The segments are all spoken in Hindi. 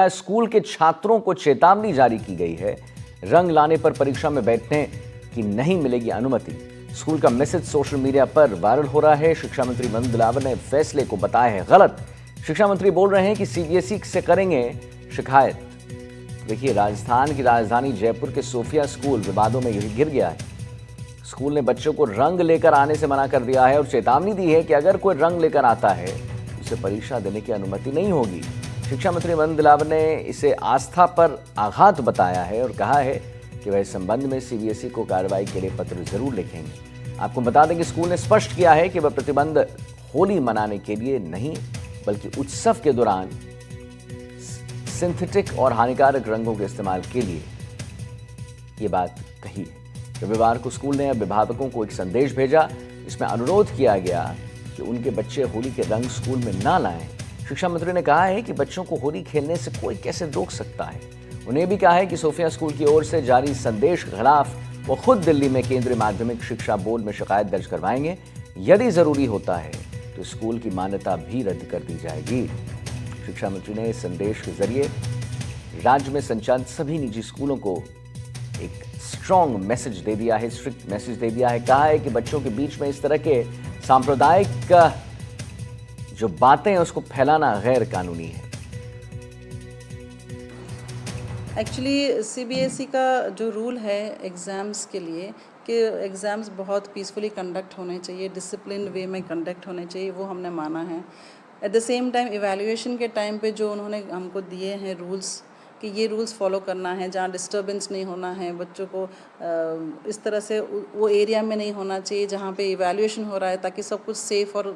स्कूल के छात्रों को चेतावनी जारी की गई है, रंग लाने पर परीक्षा में बैठने की नहीं मिलेगी अनुमति। स्कूल का मैसेज सोशल मीडिया पर वायरल हो रहा है। शिक्षा मंत्री मदन दिलावर ने फैसले को बताया है गलत। शिक्षा मंत्री बोल रहे हैं कि सीबीएसई से करेंगे शिकायत। देखिए, राजस्थान की राजधानी जयपुर के सोफिया स्कूल विवादों में घिर गया है। स्कूल ने बच्चों को रंग लेकर आने से मना कर दिया है और चेतावनी दी है कि अगर कोई रंग लेकर आता है तो उसे परीक्षा देने की अनुमति नहीं होगी। शिक्षा मंत्री मदन दिलावर ने इसे आस्था पर आघात बताया है और कहा है कि वह इस संबंध में सीबीएसई को कार्रवाई के लिए पत्र जरूर लिखेंगे। आपको बता दें कि स्कूल ने स्पष्ट किया है कि वह प्रतिबंध होली मनाने के लिए नहीं बल्कि उत्सव के दौरान सिंथेटिक और हानिकारक रंगों के इस्तेमाल के लिए ये बात कही है। रविवार को स्कूल ने अभिभावकों को एक संदेश भेजा, जिसमें अनुरोध किया गया कि उनके बच्चे होली के रंग स्कूल में ना लाएं। शिक्षा मंत्री ने कहा है कि बच्चों को होली खेलने से कोई कैसे रोक सकता है। उन्हें भी कहा है कि सोफिया स्कूल की ओर से जारी संदेश के खिलाफ वो खुद दिल्ली में केंद्रीय माध्यमिक शिक्षा बोर्ड में शिकायत दर्ज करवाएंगे। यदि जरूरी होता है तो स्कूल की मान्यता भी रद्द कर दी जाएगी। शिक्षा मंत्री ने इस संदेश के जरिए राज्य में संचालित सभी निजी स्कूलों को एक स्ट्रॉन्ग मैसेज दे दिया है, स्ट्रिक्ट मैसेज दे दिया है। कहा है कि बच्चों के बीच में इस तरह के सांप्रदायिक जो बातें हैं उसको फैलाना गैर कानूनी है। एक्चुअली सीबीएसई का जो रूल है एग्ज़ाम्स के लिए कि एग्ज़ाम्स बहुत पीसफुली कंडक्ट होने चाहिए, डिसिप्लिन वे में कंडक्ट होने चाहिए, वो हमने माना है। At the same time evaluation के टाइम पे जो उन्होंने हमको दिए हैं रूल्स कि ये रूल्स फॉलो करना है, जहाँ डिस्टर्बेंस नहीं होना है, बच्चों को इस तरह से वो एरिया में नहीं होना चाहिए जहाँ पे इवैल्यूएशन हो रहा है, ताकि सब कुछ सेफ़ और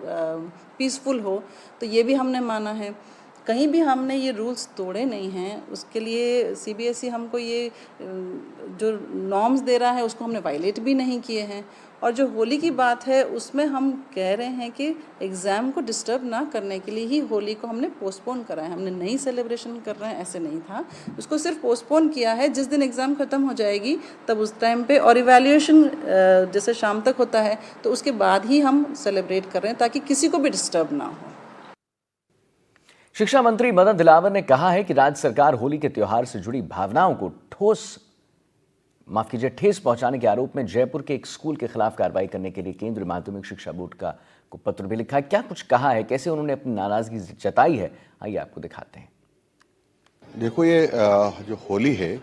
पीसफुल हो। तो ये भी हमने माना है। कहीं भी हमने ये रूल्स तोड़े नहीं हैं। उसके लिए सीबीएसई हमको ये जो नॉर्म्स दे रहा है उसको हमने वायलेट भी नहीं किए हैं। और जो होली की बात है उसमें हम कह रहे हैं कि एग्ज़ाम को डिस्टर्ब ना करने के लिए ही होली को हमने पोस्टपोन करा है। हमने नई सेलिब्रेशन कर रहे हैं ऐसे नहीं था, उसको सिर्फ पोस्टपोन किया है। जिस दिन एग्ज़ाम ख़त्म हो जाएगी तब उस टाइम पे और इवैल्यूएशन जैसे शाम तक होता है तो उसके बाद ही हम सेलिब्रेट कर रहे हैं ताकि किसी को भी डिस्टर्ब ना हो। शिक्षा मंत्री मदन दिलावर ने कहा है कि राज्य सरकार होली के त्योहार से जुड़ी भावनाओं को ठेस पहुंचाने के आरोप में जयपुर के एक स्कूल के खिलाफ कार्रवाई करने के लिए केंद्रीय माध्यमिक शिक्षा बोर्ड को पत्र भी लिखा है। क्या कुछ कहा है, कैसे उन्होंने अपनी नाराजगी जताई है, आइए आपको दिखाते हैं। देखो, ये जो होली है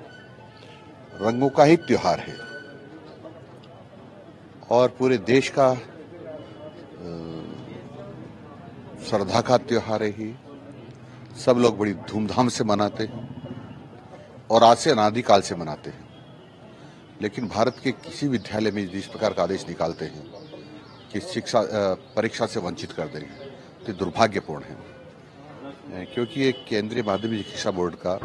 रंगों का ही त्योहार है और पूरे देश का श्रद्धा का त्योहार है ही। सब लोग बड़ी धूमधाम से मनाते हैं और आज से अनादिकाल से मनाते हैं। लेकिन भारत के किसी विद्यालय में जिस प्रकार का आदेश निकालते हैं कि शिक्षा परीक्षा से वंचित कर देंगे तो दुर्भाग्यपूर्ण है, क्योंकि ये केंद्रीय माध्यमिक शिक्षा बोर्ड का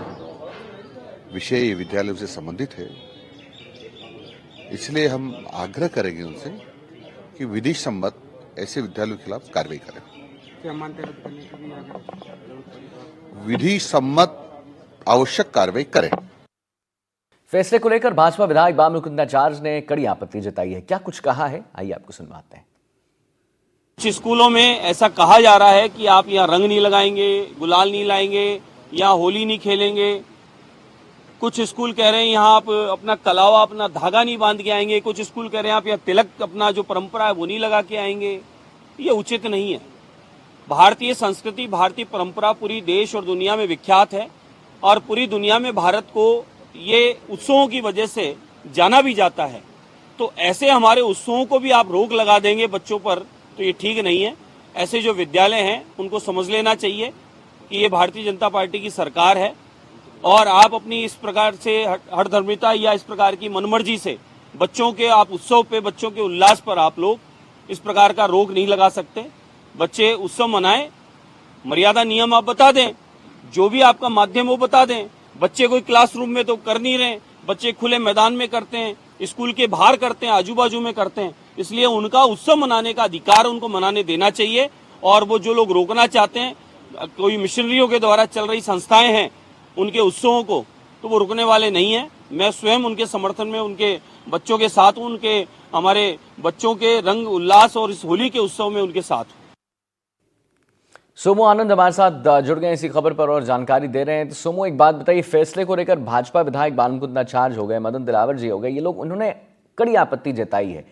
विषय विद्यालयों से संबंधित है। इसलिए हम आग्रह करेंगे उनसे कि विधि सम्मत ऐसे विद्यालयों के खिलाफ कार्रवाई करें। विधि सम्मत आवश्यक कार्रवाई करें। फैसले को लेकर भाजपा विधायक बालमुकुंदाचार्य ने कड़ी आपत्ति जताई है। क्या कुछ कहा है, आइए आपको सुनवाते हैं। कुछ स्कूलों में ऐसा कहा जा रहा है कि आप यहाँ रंग नहीं लगाएंगे, गुलाल नहीं लाएंगे, यहाँ होली नहीं खेलेंगे। कुछ स्कूल कह रहे हैं यहाँ आप अपना कलावा, अपना धागा नहीं बांध के आएंगे। कुछ स्कूल कह रहे हैं आप यहाँ तिलक, अपना जो परंपरा है वो नहीं लगा के आएंगे। ये उचित नहीं है। भारतीय संस्कृति, भारतीय परंपरा पूरी देश और दुनिया में विख्यात है और पूरी दुनिया में भारत को ये उत्सवों की वजह से जाना भी जाता है। तो ऐसे हमारे उत्सवों को भी आप रोक लगा देंगे बच्चों पर, तो ये ठीक नहीं है। ऐसे जो विद्यालय हैं उनको समझ लेना चाहिए कि ये भारतीय जनता पार्टी की सरकार है और आप अपनी इस प्रकार से हठधर्मिता या इस प्रकार की मनमर्जी से बच्चों के आप उत्सव पे, बच्चों के उल्लास पर आप लोग इस प्रकार का रोक नहीं लगा सकते। बच्चे उत्सव मनाएं, मर्यादा नियम आप बता दें, जो भी आपका माध्यम वो बता दें। बच्चे कोई क्लासरूम में तो कर नहीं रहे, बच्चे खुले मैदान में करते हैं, स्कूल के बाहर करते हैं, आजू बाजू में करते हैं। इसलिए उनका उत्सव मनाने का अधिकार उनको मनाने देना चाहिए। और वो जो लोग रोकना चाहते हैं, कोई मिशनरियों के द्वारा चल रही संस्थाएं हैं उनके उत्सवों को, तो वो रुकने वाले नहीं है। मैं स्वयं उनके समर्थन में उनके बच्चों के साथ हूं, उनके हमारे बच्चों के रंग उल्लास और इस होली के उत्सव में उनके साथ हूं। सोमो आनंद हमारे साथ जुड़ गए इसी खबर पर और जानकारी दे रहे हैं। तो सोमो, एक बात बताइए, फैसले को लेकर भाजपा विधायक बालमुकुंदाचार्य हो गए, मदन दिलावर जी हो गए, ये लोग उन्होंने कड़ी आपत्ति जताई है।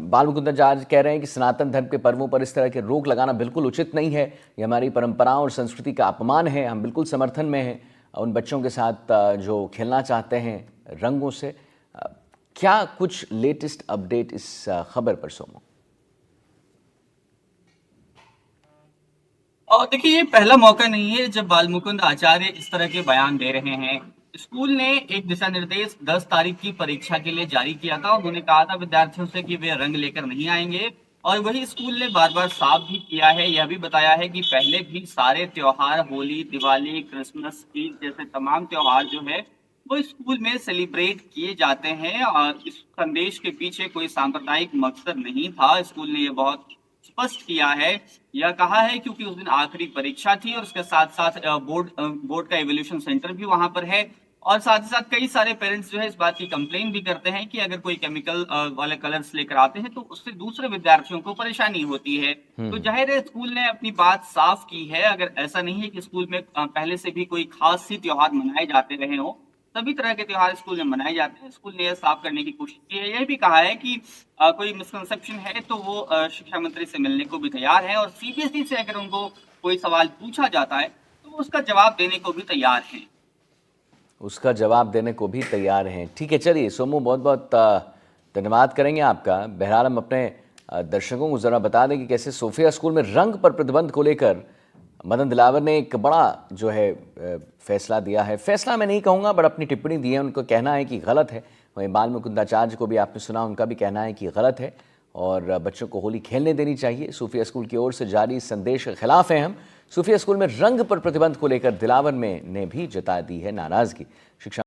बालमुकुंदाचार्य कह रहे हैं कि सनातन धर्म के पर्वों पर इस तरह के रोक लगाना बिल्कुल उचित नहीं है, ये हमारी परंपराओं और संस्कृति का अपमान है, हम बिल्कुल समर्थन में हैं उन बच्चों के साथ जो खेलना चाहते हैं रंगों से। क्या कुछ लेटेस्ट अपडेट इस खबर पर सोमो? और देखिए, ये पहला मौका नहीं है जब बालमुकुंद आचार्य इस तरह के बयान दे रहे हैं। स्कूल ने एक दिशा निर्देश 10 तारीख की परीक्षा के लिए जारी किया था। उन्होंने कहा था विद्यार्थियों से कि वे रंग लेकर नहीं आएंगे, और वही स्कूल ने बार बार साफ भी किया है, यह भी बताया है कि पहले भी सारे त्योहार, होली, दिवाली, क्रिसमस, ईद जैसे तमाम त्योहार जो है वो स्कूल में सेलिब्रेट किए जाते हैं, और इस संदेश के पीछे कोई सांप्रदायिक मकसद नहीं था। स्कूल ने ये बहुत स्पष्ट किया है, यह कहा है क्योंकि उस दिन आखिरी परीक्षा थी, और उसके साथ साथ बोर्ड का इवैल्यूएशन सेंटर भी वहां पर है। और साथ ही साथ कई सारे पेरेंट्स जो है इस बात की कंप्लेन भी करते हैं कि अगर कोई केमिकल वाले कलर्स लेकर आते हैं तो उससे दूसरे विद्यार्थियों को परेशानी होती है। तो जाहिर है स्कूल ने अपनी बात साफ की है। अगर ऐसा नहीं है कि स्कूल में पहले से भी कोई खास ही त्योहार मनाए जाते रहे हो, सभी तरह के त्योहार स्कूल में मनाए जाते हैं। स्कूल ने यह साफ करने की कोशिश की है। यह भी कहा है कि कोई मिसकंसेप्शन है तो वो शिक्षा मंत्री से मिलने को भी तैयार है, और सीबीएसई से अगर उनको कोई सवाल पूछा जाता है तो वो उसका जवाब देने को भी तैयार है। उसका जवाब देने को भी तैयार हैं। ठीक है, चलिए सोमू, बहुत बहुत धन्यवाद करेंगे आपका। बहरहाल हम अपने दर्शकों को ज़रा बता दें कि कैसे सोफिया स्कूल में रंग पर प्रतिबंध को लेकर मदन दिलावर ने एक बड़ा जो है फैसला दिया है। फैसला मैं नहीं कहूँगा, बट अपनी टिप्पणी दी है। उनको कहना है कि गलत है। वहीं बालमुकुंदाचार्य को भी आपने सुना, उनका भी कहना है कि गलत है और बच्चों को होली खेलने देनी चाहिए। सूफिया स्कूल की ओर से जारी संदेश के खिलाफ हैं हम। सूफिया स्कूल में रंग पर प्रतिबंध को लेकर दिलावर में ने भी जता दी है नाराजगी। शिक्षा